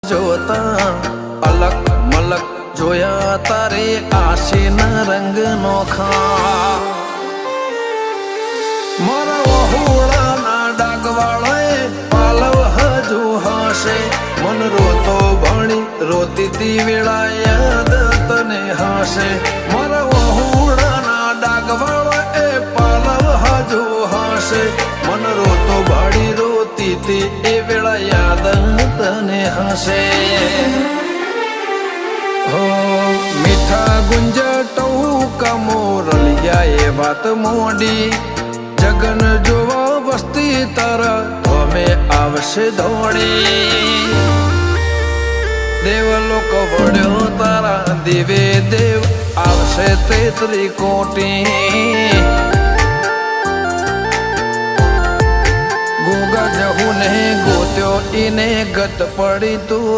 જોતા અલક મલક જોયા તારે આશીના રંગ નોખા મારા વહુડાના ડાગવાળાએ પાલવ હજુ હશે મન રોતો ભણી રોતી તી વેળા યાદ તને હશે મારા વહુડાના ડાગવાળાએ પાલવ હજુ હશે મન રોતો ભાડી રોતી તી એ વેળા યાદ તને હશે હો મીઠા ગુંજટો કમોરલિયા એ વાત મોડી જગન જોવા વસ્તી તારા અમે આવશે દોડી દેવલોક વડ્યો તારા દેવે દેવ આવશે તે ત્રિકોટી ગોગા જહુ ને ગોત્યો ઈને ગત પડી તું